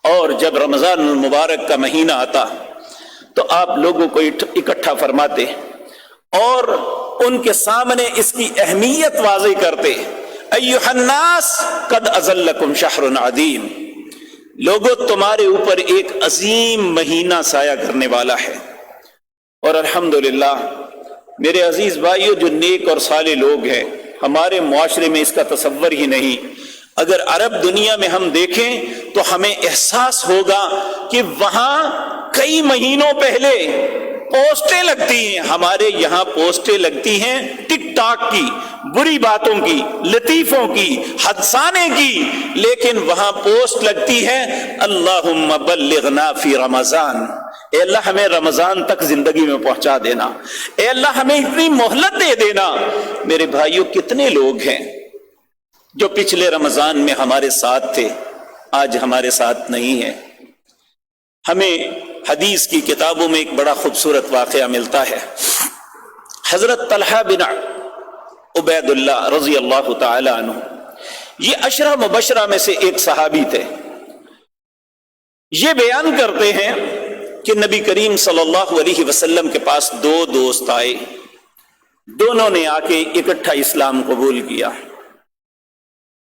اور جب رمضان المبارک کا مہینہ آتا تو آپ لوگوں کو اکٹھا فرماتے اور ان کے سامنے اس کی اہمیت واضح کرتے. ایھا الناس قد اظلکم شہر عظیم، لوگوں تمہارے اوپر ایک عظیم مہینہ سایہ کرنے والا ہے. اور الحمدللہ میرے عزیز بھائیو، جو نیک اور صالح لوگ ہیں ہمارے معاشرے میں اس کا تصور ہی نہیں. اگر عرب دنیا میں ہم دیکھیں تو ہمیں احساس ہوگا کہ وہاں کئی مہینوں پہلے پوسٹیں لگتی ہیں. ہمارے یہاں پوسٹیں لگتی ہیں ٹک ٹاک کی، بری باتوں کی، لطیفوں کی، حدثانے کی، لیکن وہاں پوسٹ لگتی ہے اللہم بلغنا فی رمضان. اے اللہ ہمیں رمضان تک زندگی میں پہنچا دینا، اے اللہ ہمیں اتنی مہلت دے دینا. میرے بھائیوں، کتنے لوگ ہیں جو پچھلے رمضان میں ہمارے ساتھ تھے، آج ہمارے ساتھ نہیں ہیں. ہمیں حدیث کی کتابوں میں ایک بڑا خوبصورت واقعہ ملتا ہے. حضرت طلحہ بن عبید اللہ رضی اللہ تعالی عنہ، یہ عشرہ مبشرہ میں سے ایک صحابی تھے. یہ بیان کرتے ہیں کہ نبی کریم صلی اللہ علیہ وسلم کے پاس دو دوست آئے، دونوں نے آ کے اکٹھا اسلام قبول کیا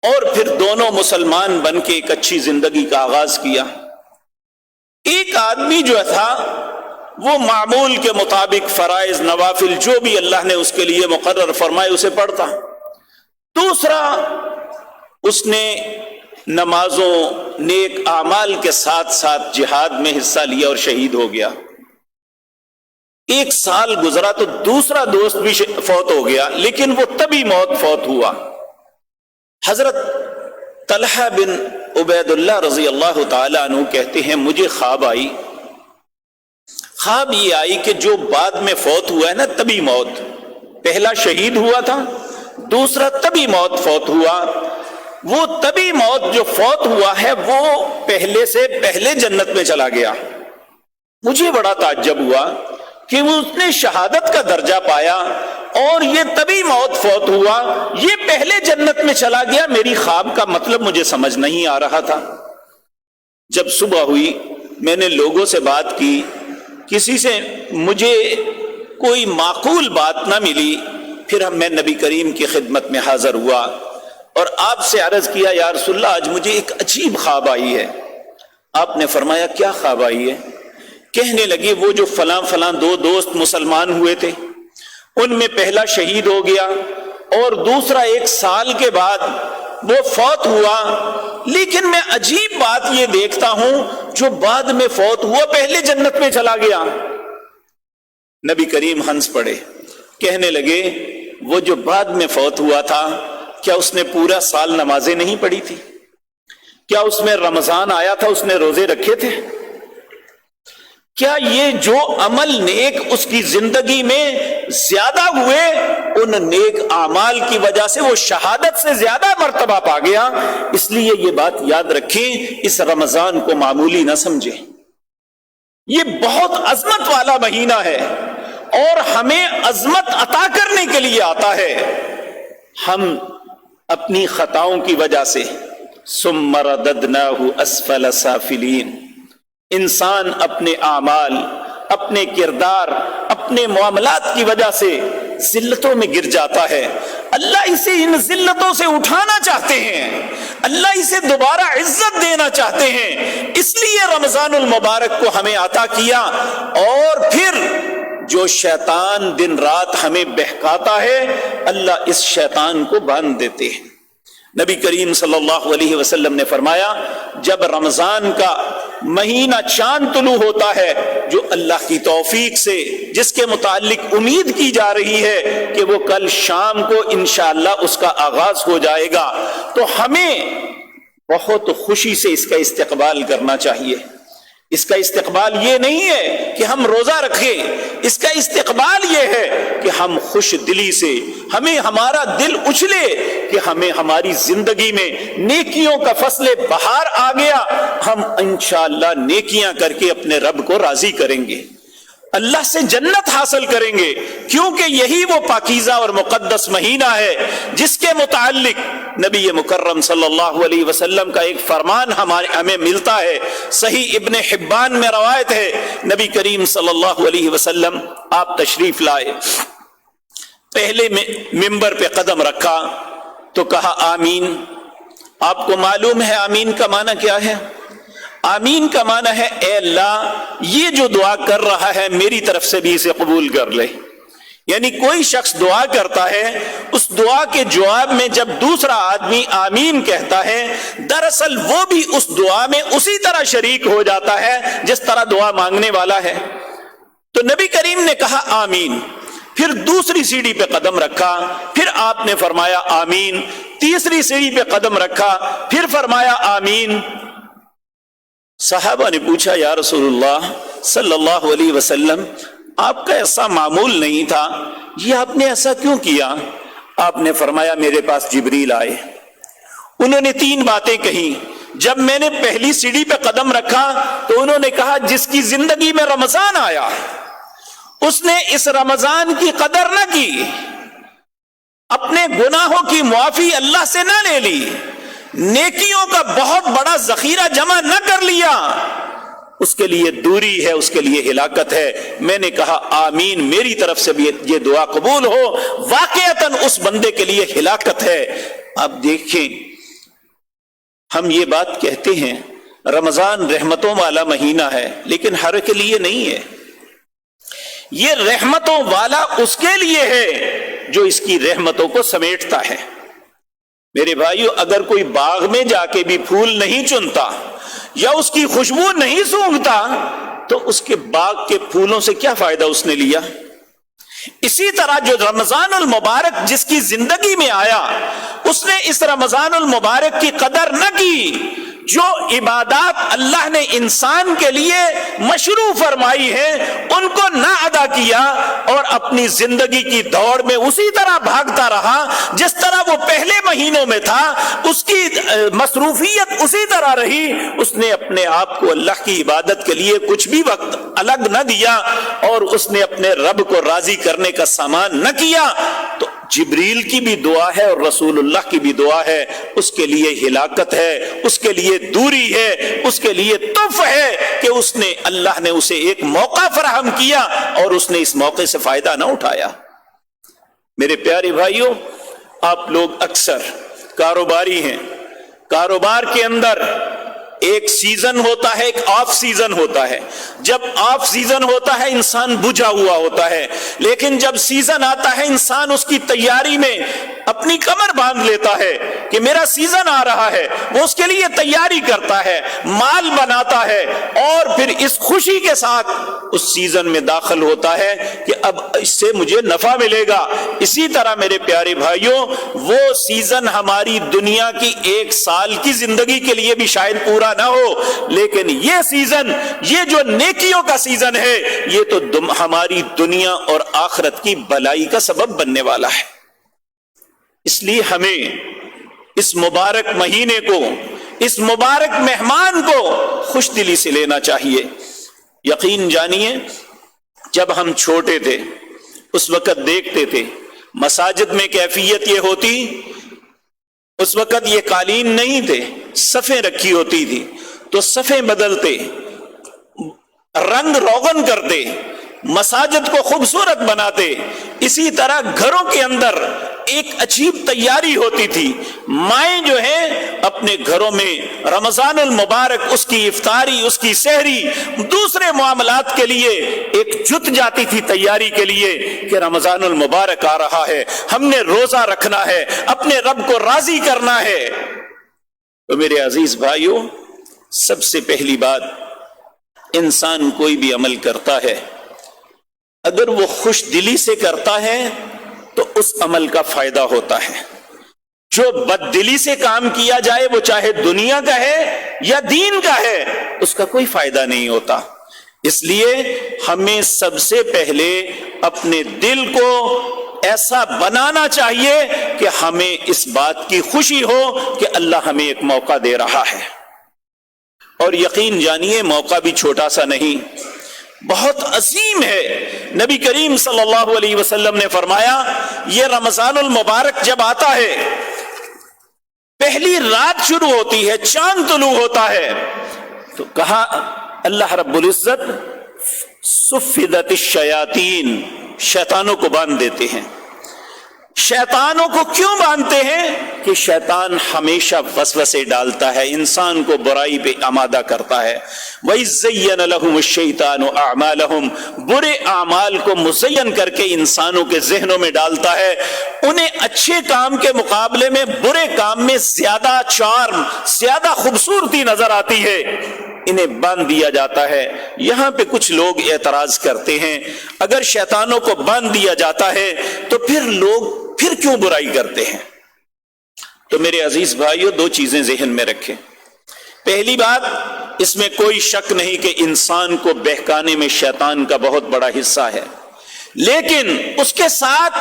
اور پھر دونوں مسلمان بن کے ایک اچھی زندگی کا آغاز کیا. ایک آدمی جو تھا وہ معمول کے مطابق فرائض نوافل جو بھی اللہ نے اس کے لیے مقرر فرمائے اسے پڑھتا. دوسرا اس نے نمازوں نیک اعمال کے ساتھ ساتھ جہاد میں حصہ لیا اور شہید ہو گیا. ایک سال گزرا تو دوسرا دوست بھی فوت ہو گیا، لیکن وہ تبھی موت فوت ہوا. حضرت طلحہ بن عبید اللہ رضی اللہ تعالی عنہ کہتے ہیں مجھے خواب آئی. خواب یہ آئی کہ جو بعد میں فوت ہوا ہے نا تبھی موت، پہلا شہید ہوا تھا، دوسرا تبھی موت فوت ہوا. وہ تبھی موت جو فوت ہوا ہے وہ پہلے سے پہلے جنت میں چلا گیا. مجھے بڑا تعجب ہوا کہ وہ اس نے شہادت کا درجہ پایا اور یہ تبھی موت فوت ہوا، یہ پہلے جنت میں چلا گیا. میری خواب کا مطلب مجھے سمجھ نہیں آ رہا تھا. جب صبح ہوئی میں نے لوگوں سے بات کی، کسی سے مجھے کوئی معقول بات نہ ملی. پھر میں نبی کریم کی خدمت میں حاضر ہوا اور آپ سے عرض کیا یا رسول اللہ آج مجھے ایک عجیب خواب آئی ہے. آپ نے فرمایا کیا خواب آئی ہے؟ کہنے لگے وہ جو فلاں فلاں دو دوست مسلمان ہوئے تھے ان میں پہلا شہید ہو گیا اور دوسرا ایک سال کے بعد وہ فوت ہوا، لیکن میں عجیب بات یہ دیکھتا ہوں جو بعد میں فوت ہوا پہلے جنت میں چلا گیا. نبی کریم ہنس پڑے، کہنے لگے وہ جو بعد میں فوت ہوا تھا کیا اس نے پورا سال نمازیں نہیں پڑھی تھی؟ کیا اس میں رمضان آیا تھا اس نے روزے رکھے تھے؟ کیا یہ جو عمل نیک اس کی زندگی میں زیادہ ہوئے ان نیک اعمال کی وجہ سے وہ شہادت سے زیادہ مرتبہ پا گیا؟ اس لیے یہ بات یاد رکھیں، اس رمضان کو معمولی نہ سمجھیں. یہ بہت عظمت والا مہینہ ہے اور ہمیں عظمت عطا کرنے کے لیے آتا ہے. ہم اپنی خطاؤں کی وجہ سے ثم رددناہ اسفل سافلین، انسان اپنے اعمال، اپنے کردار، اپنے معاملات کی وجہ سے ذلتوں میں گر جاتا ہے. اللہ اسے ان ذلتوں سے اٹھانا چاہتے ہیں، اللہ اسے دوبارہ عزت دینا چاہتے ہیں، اس لیے رمضان المبارک کو ہمیں عطا کیا. اور پھر جو شیطان دن رات ہمیں بہکاتا ہے اللہ اس شیطان کو باندھ دیتے ہیں. نبی کریم صلی اللہ علیہ وسلم نے فرمایا جب رمضان کا مہینہ چاند طلوع ہوتا ہے جو اللہ کی توفیق سے جس کے متعلق امید کی جا رہی ہے کہ وہ کل شام کو انشاءاللہ اس کا آغاز ہو جائے گا، تو ہمیں بہت خوشی سے اس کا استقبال کرنا چاہیے. اس کا استقبال یہ نہیں ہے کہ ہم روزہ رکھیں، اس کا استقبال یہ ہے کہ ہم خوش دلی سے، ہمیں ہمارا دل اچھلے کہ ہمیں ہماری زندگی میں نیکیوں کا فصل بہار آ گیا، ہم انشاءاللہ نیکیاں کر کے اپنے رب کو راضی کریں گے، اللہ سے جنت حاصل کریں گے، کیونکہ یہی وہ پاکیزہ اور مقدس مہینہ ہے جس کے متعلق نبی مکرم صلی اللہ علیہ وسلم کا ایک فرمان ہمیں ملتا ہے، صحیح ابن حبان میں روایت ہے، نبی کریم صلی اللہ علیہ وسلم آپ تشریف لائے، پہلے ممبر پہ قدم رکھا تو کہا آمین۔ آپ کو معلوم ہے آمین کا معنی کیا ہے؟ آمین کا معنی ہے اے اللہ یہ جو دعا کر رہا ہے میری طرف سے بھی اسے قبول کر لے۔ یعنی کوئی شخص دعا کرتا ہے، اس دعا کے جواب میں جب دوسرا آدمی آمین کہتا ہے، دراصل وہ بھی اس دعا میں اسی طرح شریک ہو جاتا ہے جس طرح دعا مانگنے والا ہے۔ تو نبی کریم نے کہا آمین، پھر دوسری سیڑھی پہ قدم رکھا، پھر آپ نے فرمایا آمین، تیسری سیڑھی پہ قدم رکھا، پھر فرمایا آمین۔ صحابہ نے پوچھا یا رسول اللہ صلی اللہ علیہ وسلم آپ کا ایسا معمول نہیں تھا، یہ آپ نے ایسا کیوں کیا؟ آپ نے فرمایا میرے پاس جبریل آئے، انہوں نے 3 باتیں کہیں۔ جب میں نے پہلی سیڑھی پہ قدم رکھا تو انہوں نے کہا جس کی زندگی میں رمضان آیا اس نے اس رمضان کی قدر نہ کی، اپنے گناہوں کی معافی اللہ سے نہ لے لی، نیکیوں کا بہت بڑا ذخیرہ جمع نہ کر لیا، اس کے لیے دوری ہے، اس کے لیے ہلاکت ہے۔ میں نے کہا آمین، میری طرف سے بھی یہ دعا قبول ہو، واقعتاً اس بندے کے لیے ہلاکت ہے۔ اب دیکھیں ہم یہ بات کہتے ہیں رمضان رحمتوں والا مہینہ ہے، لیکن ہر کے لیے نہیں ہے۔ یہ رحمتوں والا اس کے لیے ہے جو اس کی رحمتوں کو سمیٹتا ہے۔ میرے بھائیو اگر کوئی باغ میں جا کے بھی پھول نہیں چنتا یا اس کی خوشبو نہیں سونگھتا تو اس کے باغ کے پھولوں سے کیا فائدہ اس نے لیا؟ اسی طرح جو رمضان المبارک جس کی زندگی میں آیا اس نے اس رمضان المبارک کی قدر نہ کی۔ جو عبادات اللہ نے انسان کے لیے مشروع فرمائی ہیں ان کو نہ ادا کیا اور اپنی زندگی کی دوڑ میں اسی طرح بھاگتا رہا جس طرح وہ پہلے مہینوں میں تھا، اس کی مصروفیت اسی طرح رہی، اس نے اپنے آپ کو اللہ کی عبادت کے لیے کچھ بھی وقت الگ نہ دیا اور اس نے اپنے رب کو راضی کرنے کا سامان نہ کیا، تو جبریل کی بھی دعا ہے اور رسول اللہ کی بھی دعا ہے، اس کے لیے ہلاکت ہے، اس کے لیے دوری ہے، اس کے لیے طف ہے کہ اس نے اللہ نے اسے ایک موقع فراہم کیا اور اس نے اس موقع سے فائدہ نہ اٹھایا۔ میرے پیارے بھائیوں آپ لوگ اکثر کاروباری ہیں، کاروبار کے اندر ایک سیزن ہوتا ہے، ایک آف سیزن ہوتا ہے۔ جب آف سیزن ہوتا ہے انسان بجھا ہوا ہوتا ہے، لیکن جب سیزن آتا ہے انسان اس کی تیاری میں اپنی کمر باندھ لیتا ہے کہ میرا سیزن آ رہا ہے، وہ اس کے لیے تیاری کرتا ہے، مال بناتا ہے اور پھر اس خوشی کے ساتھ اس سیزن میں داخل ہوتا ہے کہ اب اس سے مجھے نفع ملے گا۔ اسی طرح میرے پیارے بھائیوں وہ سیزن ہماری دنیا کی 1 سال کی زندگی کے لیے بھی شاید پورا نہ ہو، لیکن یہ سیزن، یہ جو نیکیوں کا سیزن ہے، یہ تو ہماری دنیا اور آخرت کی بھلائی کا سبب بننے والا ہے۔ اس لیے ہمیں اس مبارک مہینے کو، اس مبارک مہمان کو خوش دلی سے لینا چاہیے۔ یقین جانیے جب ہم چھوٹے تھے اس وقت دیکھتے تھے مساجد میں کیفیت یہ ہوتی، اس وقت یہ قالین نہیں تھے، صفیں رکھی ہوتی تھی، تو صفیں بدلتے، رنگ روغن کرتے، مساجد کو خوبصورت بناتے۔ اسی طرح گھروں کے اندر ایک عجیب تیاری ہوتی تھی، مائیں جو ہیں اپنے گھروں میں رمضان المبارک اس کی افطاری، اس کی سحری، دوسرے معاملات کے لیے ایک جت جاتی تھی تیاری کے لیے کہ رمضان المبارک آ رہا ہے، ہم نے روزہ رکھنا ہے، اپنے رب کو راضی کرنا ہے۔ تو میرے عزیز بھائیوں سب سے پہلی بات، انسان کوئی بھی عمل کرتا ہے اگر وہ خوش دلی سے کرتا ہے تو اس عمل کا فائدہ ہوتا ہے۔ جو بد دلی سے کام کیا جائے وہ چاہے دنیا کا ہے یا دین کا ہے، اس کا کوئی فائدہ نہیں ہوتا۔ اس لیے ہمیں سب سے پہلے اپنے دل کو ایسا بنانا چاہیے کہ ہمیں اس بات کی خوشی ہو کہ اللہ ہمیں ایک موقع دے رہا ہے، اور یقین جانیے موقع بھی چھوٹا سا نہیں، بہت عظیم ہے۔ نبی کریم صلی اللہ علیہ وسلم نے فرمایا یہ رمضان المبارک جب آتا ہے پہلی رات شروع ہوتی ہے، چاند طلوع ہوتا ہے، تو کہا اللہ رب العزت صفدت الشیاطین، شیطانوں کو باندھ دیتے ہیں۔ شیطانوں کو کیوں باندھتے ہیں؟ کہ شیطان ہمیشہ وسوسے ڈالتا ہے، انسان کو برائی پہ آمادہ کرتا ہے۔ وَإِزَّيَّنَ لَهُمُ الشَّيْطَانُ أَعْمَالَهُمْ، برے اعمال کو مزین کر کے انسانوں کے ذہنوں میں ڈالتا ہے، انہیں اچھے کام کے مقابلے میں برے کام میں زیادہ چارم، زیادہ خوبصورتی نظر آتی ہے، انہیں باندھ دیا جاتا ہے۔ یہاں پہ کچھ لوگ اعتراض کرتے ہیں اگر شیطانوں کو باندھ دیا جاتا ہے تو پھر لوگ پھر کیوں برائی کرتے ہیں؟ تو میرے عزیز بھائیو، دو چیزیں ذہن میں رکھیں۔ پہلی بات، اس میں کوئی شک نہیں کہ انسان کو بہکانے میں شیطان کا بہت بڑا حصہ ہے، لیکن اس کے ساتھ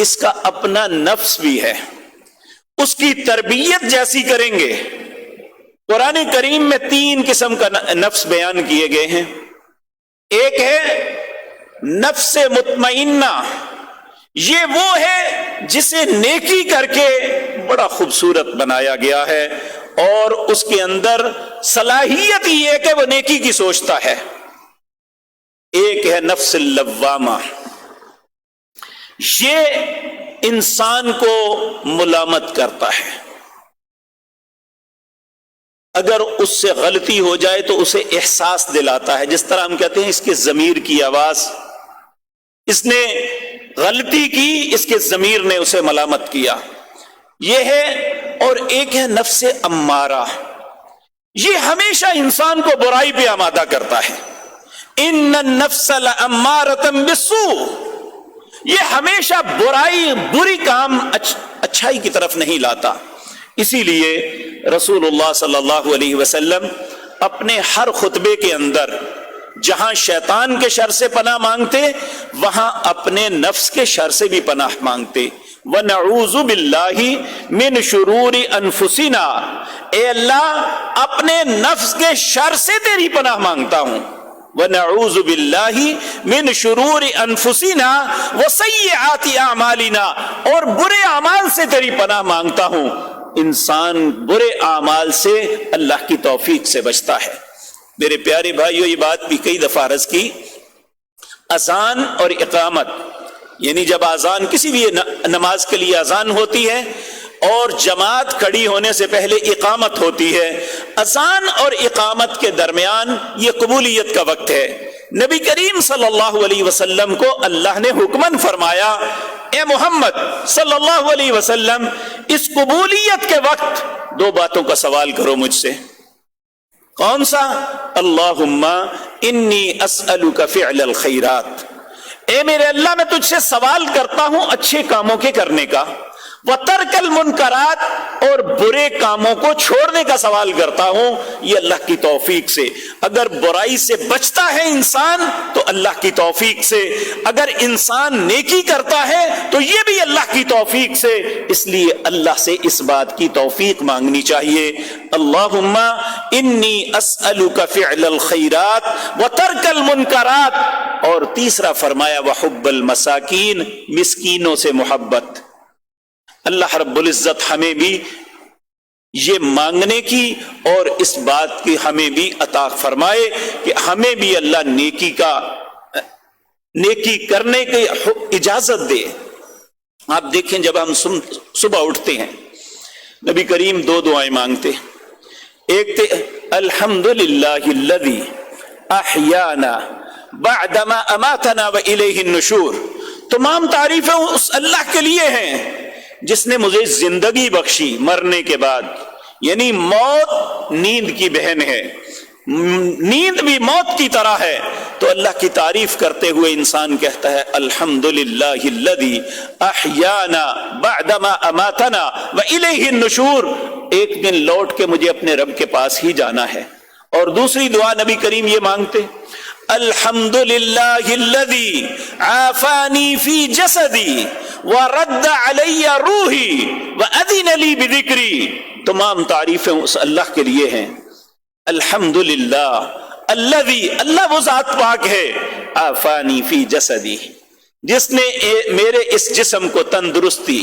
اس کا اپنا نفس بھی ہے، اس کی تربیت جیسی کریں گے۔ قرآن کریم میں 3 قسم کا نفس بیان کیے گئے ہیں۔ ایک ہے نفس مطمئنہ، یہ وہ ہے جسے نیکی کر کے بڑا خوبصورت بنایا گیا ہے اور اس کے اندر صلاحیت یہ ہے کہ وہ نیکی کی سوچتا ہے۔ ایک ہے نفس اللوامہ، یہ انسان کو ملامت کرتا ہے، اگر اس سے غلطی ہو جائے تو اسے احساس دلاتا ہے، جس طرح ہم کہتے ہیں اس کے ضمیر کی آواز، اس نے غلطی کی، اس کے ضمیر نے اسے ملامت کیا، یہ ہے۔ اور ایک ہے نفس امارہ، یہ ہمیشہ انسان کو برائی پہ آمادہ کرتا ہے۔ ان النفس لامارۃ بالسوء، یہ ہمیشہ برائی، بری کام اچھائی کی طرف نہیں لاتا۔ اسی لیے رسول اللہ صلی اللہ علیہ وسلم اپنے ہر خطبے کے اندر جہاں شیطان کے شر سے پناہ مانگتے، وہاں اپنے نفس کے شر سے بھی پناہ مانگتے۔ وَنَعُوذُ بِاللَّهِ مِنْ شُرُورِ أَنفُسِنَا، اے اللہ اپنے نفس کے شر سے تیری پناہ مانگتا ہوں۔ وَنَعُوذُ بِاللَّهِ مِنْ شُرُورِ أَنفُسِنَا وَسَيِّئَاتِ أَعْمَالِنَا، اور برے اعمال سے تیری پناہ مانگتا ہوں۔ انسان برے اعمال سے اللہ کی توفیق سے بچتا ہے۔ میرے پیارے بھائیو، یہ بات بھی کئی دفعہ عرض کی، اذان اور اقامت، یعنی جب اذان کسی بھی نماز کے لیے اذان ہوتی ہے اور جماعت کھڑی ہونے سے پہلے اقامت ہوتی ہے، اذان اور اقامت کے درمیان یہ قبولیت کا وقت ہے۔ نبی کریم صلی اللہ علیہ وسلم کو اللہ نے حکماً فرمایا، اے محمد صلی اللہ علیہ وسلم، اس قبولیت کے وقت 2 باتوں کا سوال کرو مجھ سے۔ کون سا؟ اللہم انی اسألک فعل الخیرات، اے میرے اللہ میں تجھ سے سوال کرتا ہوں اچھے کاموں کے کرنے کا، وترک المنکرات، اور برے کاموں کو چھوڑنے کا سوال کرتا ہوں، یہ اللہ کی توفیق سے۔ اگر برائی سے بچتا ہے انسان تو اللہ کی توفیق سے، اگر انسان نیکی کرتا ہے تو یہ بھی اللہ کی توفیق سے، اس لیے اللہ سے اس بات کی توفیق مانگنی چاہیے۔ اللہم انی اسألک فعل الخیرات وترک المنکرات، اور تیسرا فرمایا وحب المساکین، مسکینوں سے محبت۔ اللہ رب العزت ہمیں بھی یہ مانگنے کی اور اس بات کی ہمیں بھی عطا فرمائے کہ ہمیں بھی اللہ نیکی کرنے کی اجازت دے۔ آپ دیکھیں جب ہم صبح اٹھتے ہیں، نبی کریم 2 دعائیں مانگتے، ایک تھے الحمدللہ الذی احیانا بعدما اماتنا والیہ النشور، تمام تعریفیں اس اللہ کے لیے ہیں جس نے مجھے زندگی بخشی مرنے کے بعد، یعنی موت نیند کی بہن ہے، نیند بھی موت کی طرح ہے، تو اللہ کی تعریف کرتے ہوئے انسان کہتا ہے الحمدللہ الذی احیانا بعدما اماتنا والیہ النشور، ایک دن لوٹ کے مجھے اپنے رب کے پاس ہی جانا ہے۔ اور دوسری دعا نبی کریم یہ مانگتے الحمدللہ الذی عافانی فی جسدی وَرَدَّ عَلَيَّ رُوحِي وَأَذِنَ لِي بِذِكْرِي، تمام تعریفیں اس اللہ کے لیے ہیں۔ الحمدللہ الذی، اللہ وہ ذات پاک ہے، عافانی فی جسدی، جس نے میرے اس جسم کو تندرستی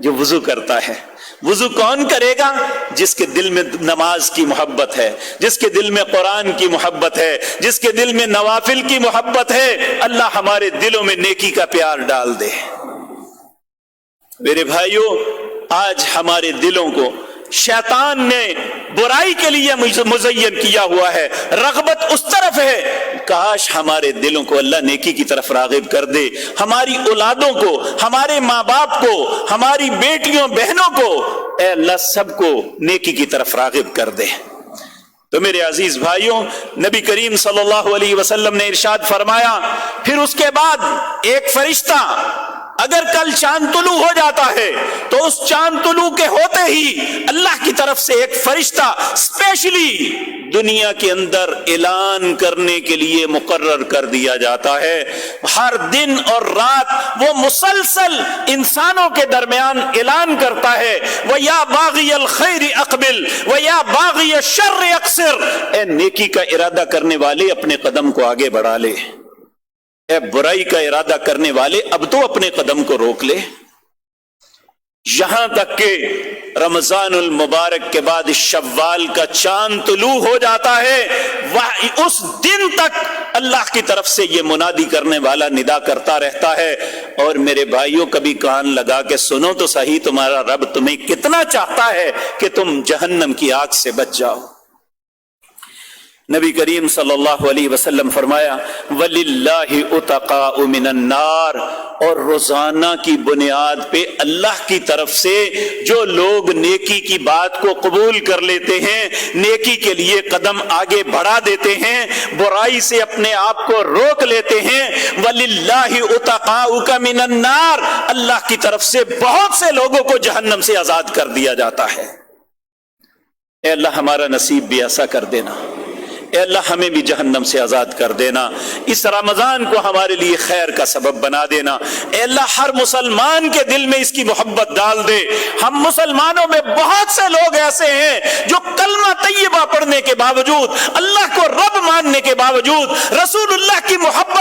جو وضو کرتا ہے۔ وضو کون کرے گا؟ جس کے دل میں نماز کی محبت ہے، جس کے دل میں قرآن کی محبت ہے، جس کے دل میں نوافل کی محبت ہے۔ اللہ ہمارے دلوں میں نیکی کا پیار ڈال دے۔ میرے بھائیوں، آج ہمارے دلوں کو شیطان نے برائی کے لیے مزین کیا ہوا ہے، رغبت اس طرف ہے۔ کاش ہمارے دلوں کو اللہ نیکی کی طرف راغب کر دے، ہماری اولادوں کو، ہمارے ماں باپ کو، ہماری بیٹیوں بہنوں کو، اے اللہ سب کو نیکی کی طرف راغب کر دے۔ تو میرے عزیز بھائیوں، نبی کریم صلی اللہ علیہ وسلم نے ارشاد فرمایا، پھر اس کے بعد ایک فرشتہ اگر کل چاند طلوع ہو جاتا ہے تو اس چاند طلوع کے ہوتے ہی اللہ کی طرف سے ایک فرشتہ اسپیشلی دنیا کے اندر اعلان کرنے کے لیے مقرر کر دیا جاتا ہے۔ ہر دن اور رات وہ مسلسل انسانوں کے درمیان اعلان کرتا ہے، وَيَا بَاغِيَ الْخَيْرِ أَقْبِلْ وَيَا بَاغِيَ الشَّرِّ أَقْصِرْ۔ اے نیکی کا ارادہ کرنے والے اپنے قدم کو آگے بڑھا لے، اے برائی کا ارادہ کرنے والے اب تو اپنے قدم کو روک لے۔ یہاں تک کہ رمضان المبارک کے بعد شوال کا چاند طلوع ہو جاتا ہے، اس دن تک اللہ کی طرف سے یہ منادی کرنے والا ندا کرتا رہتا ہے۔ اور میرے بھائیوں، کبھی کان لگا کے سنو تو صحیح، تمہارا رب تمہیں کتنا چاہتا ہے کہ تم جہنم کی آگ سے بچ جاؤ۔ نبی کریم صلی اللہ علیہ وسلم فرمایا، وَلِلَّهِ اُتَقَاءُ مِنَ النَّارِ، اور روزانہ کی بنیاد پہ اللہ کی طرف سے جو لوگ نیکی کی بات کو قبول کر لیتے ہیں، نیکی کے لیے قدم آگے بڑھا دیتے ہیں، برائی سے اپنے آپ کو روک لیتے ہیں، وَلِلَّهِ اُتَقَاؤُكَ مِنَ النَّارِ، اللہ کی طرف سے بہت سے لوگوں کو جہنم سے آزاد کر دیا جاتا ہے۔ اے اللہ ہمارا نصیب بھی ایسا کر دینا، اے اللہ ہمیں بھی جہنم سے آزاد کر دینا، اس رمضان کو ہمارے لیے خیر کا سبب بنا دینا۔ اے اللہ ہر مسلمان کے دل میں اس کی محبت ڈال دے۔ ہم مسلمانوں میں بہت سے لوگ ایسے ہیں جو کلمہ طیبہ پڑھنے کے باوجود، اللہ کو رب ماننے کے باوجود، رسول اللہ کی محبت